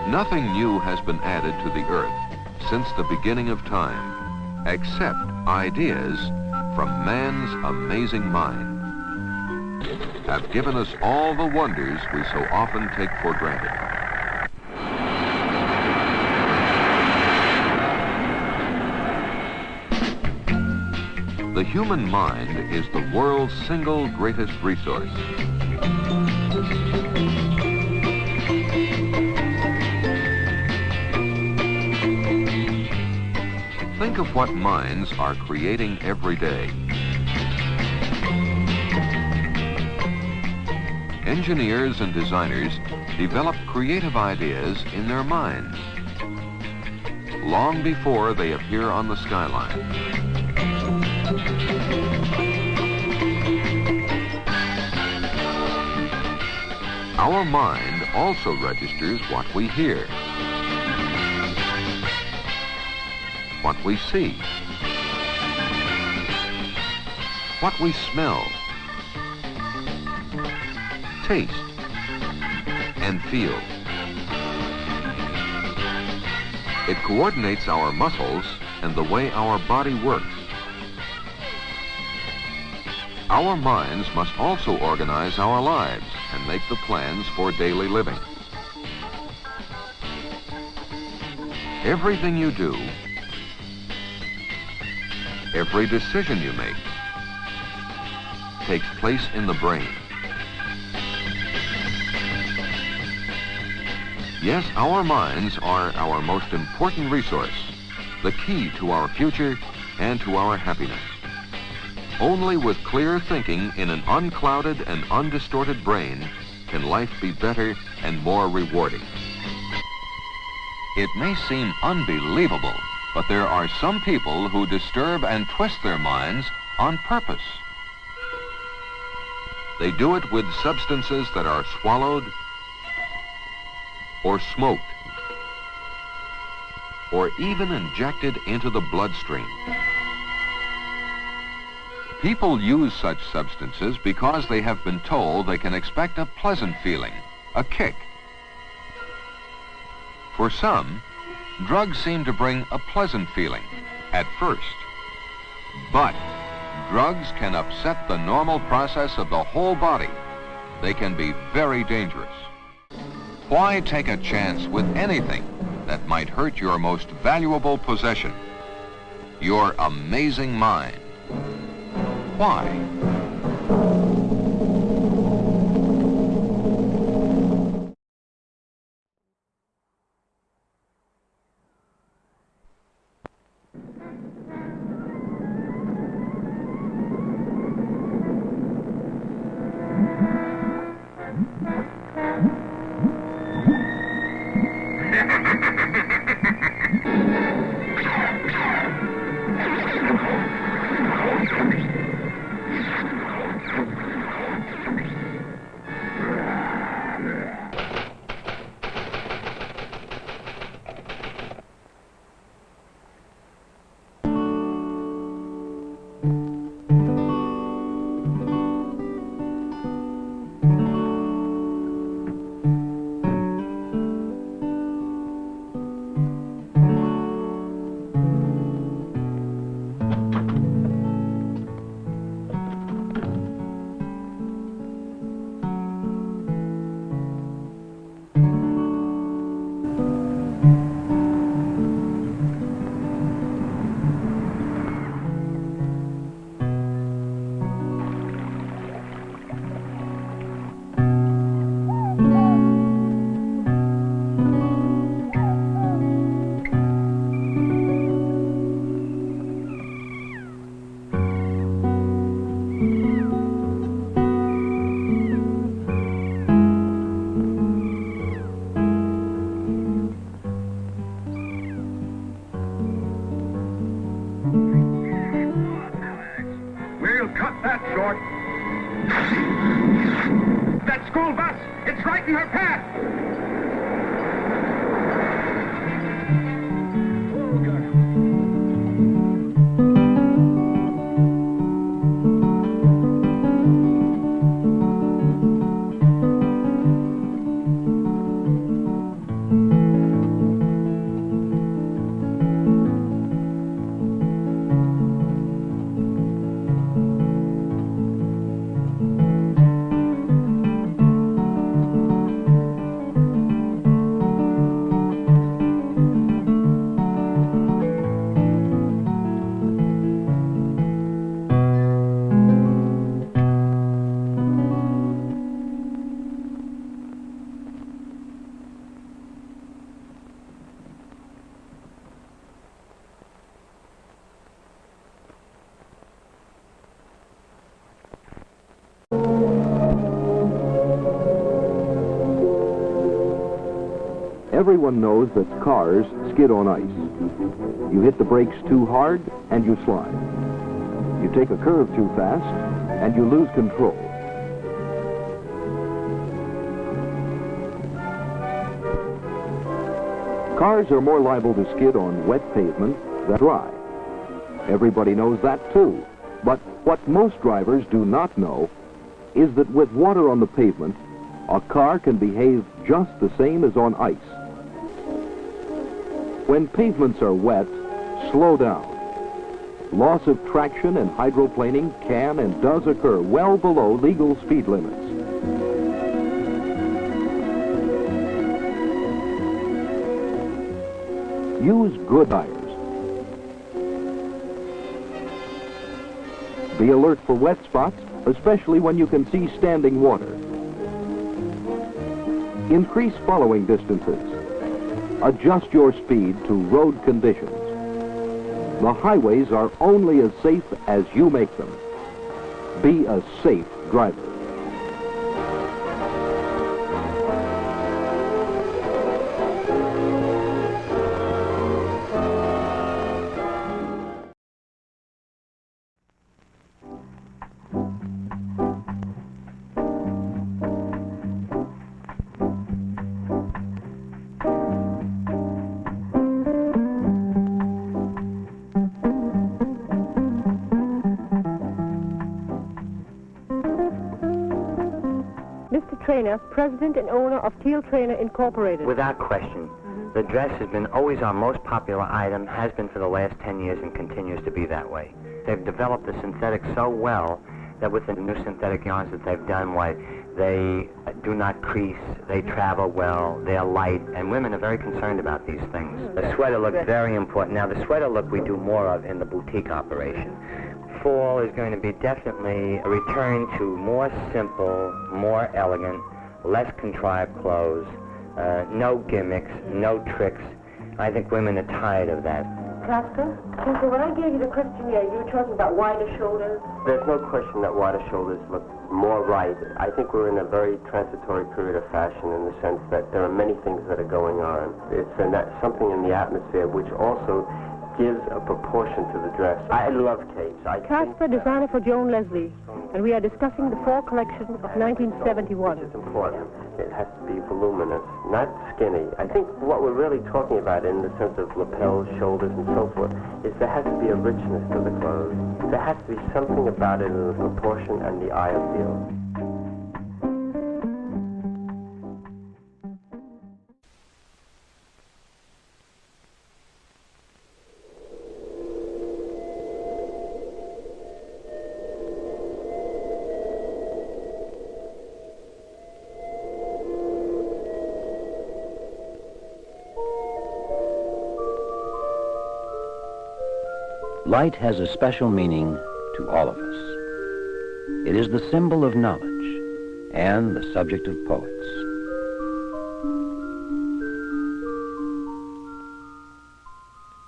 Nothing new has been added to the earth since the beginning of time, except ideas from man's amazing mind have given us all the wonders we so often take for granted. The human mind is the world's single greatest resource. Think of what minds are creating every day. Engineers and designers develop creative ideas in their minds long before they appear on the skyline. Our mind also registers what we hear, what we see, what we smell, taste, and feel. It coordinates our muscles and the way our body works. Our minds must also organize our lives and make the plans for daily living. Everything you do, every decision you make, takes place in the brain. Yes, our minds are our most important resource, the key to our future and to our happiness. Only with clear thinking in an unclouded and undistorted brain can life be better and more rewarding. It may seem unbelievable, but there are some people who disturb and twist their minds on purpose. They do it with substances that are swallowed or smoked or even injected into the bloodstream. People use such substances because they have been told they can expect a pleasant feeling, a kick. For some, drugs seem to bring a pleasant feeling at first. But drugs can upset the normal process of the whole body. They can be very dangerous. Why take a chance with anything that might hurt your most valuable possession, your amazing mind? Why? That school bus! It's right in her path! Oh, God. Everyone knows that cars skid on ice. You hit the brakes too hard and you slide. You take a curve too fast and you lose control. Cars are more liable to skid on wet pavement than dry. Everybody knows that too. But what most drivers do not know is that with water on the pavement, a car can behave just the same as on ice. When pavements are wet, slow down. Loss of traction and hydroplaning can and does occur well below legal speed limits. Use good tires. Be alert for wet spots, especially when you can see standing water. Increase following distances. Adjust your speed to road conditions. The highways are only as safe as you make them. Be a safe driver. Mr. Trainer, president and owner of Teal Trainer Incorporated. Without question. The dress has been always our most popular item, has been for the last 10 years and continues to be that way. They've developed the synthetic so well that with the new synthetic yarns that they've done, why they do not crease, they travel well, they're light, and women are very concerned about these things. The sweater look very important. Now, the sweater look we do more of in the boutique operation. Fall is going to be definitely a return to more simple, more elegant, less contrived clothes, no gimmicks, no tricks. I think women are tired of that. Casper, when I gave you the questionnaire, you were talking about wider shoulders. There's no question that wider shoulders look more right. I think we're in a very transitory period of fashion in the sense that there are many things that are going on. It's something in the atmosphere which also gives a proportion to the dress. I love capes. Casper, designer for Joan Leslie, and we are discussing the fall collection of 1971. It's important. It has to be voluminous, not skinny. I think what we're really talking about in the sense of lapels, shoulders, and so forth, is there has to be a richness to the clothes. There has to be something about it in the proportion and the eye appeal. Light has a special meaning to all of us. It is the symbol of knowledge and the subject of poets.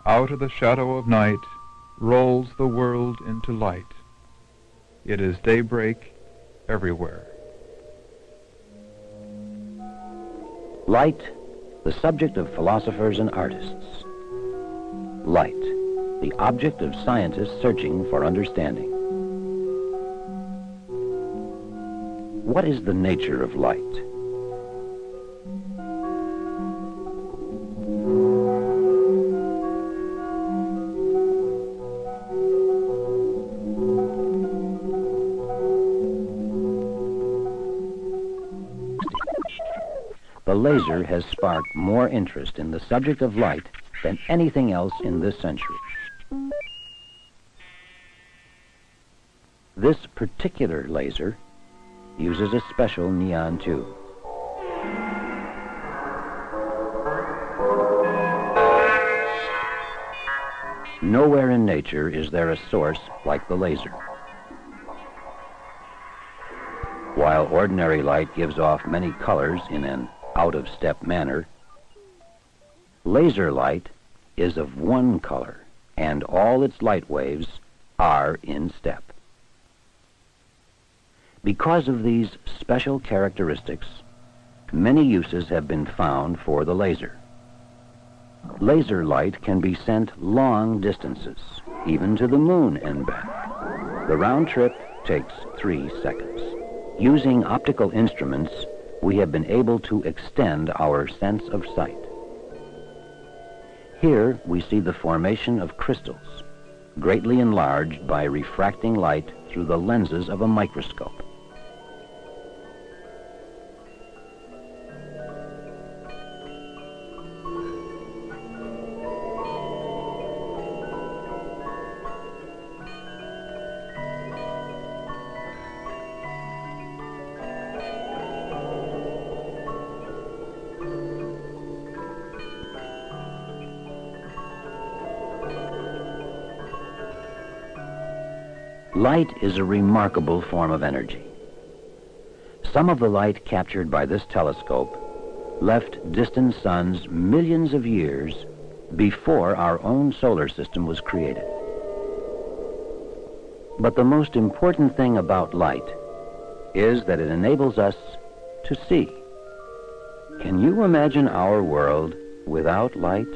Out of the shadow of night rolls the world into light. It is daybreak everywhere. Light, the subject of philosophers and artists. Light, the object of scientists searching for understanding. What is the nature of light? The laser has sparked more interest in the subject of light than anything else in this century. This particular laser uses a special neon tube. Nowhere in nature is there a source like the laser. While ordinary light gives off many colors in an out-of-step manner, laser light is of one color, and all its light waves are in step. Because of these special characteristics, many uses have been found for the laser. Laser light can be sent long distances, even to the moon and back. The round trip takes 3 seconds. Using optical instruments, we have been able to extend our sense of sight. Here we see the formation of crystals, greatly enlarged by refracting light through the lenses of a microscope. Light is a remarkable form of energy. Some of the light captured by this telescope left distant suns millions of years before our own solar system was created. But the most important thing about light is that it enables us to see. Can you imagine our world without light?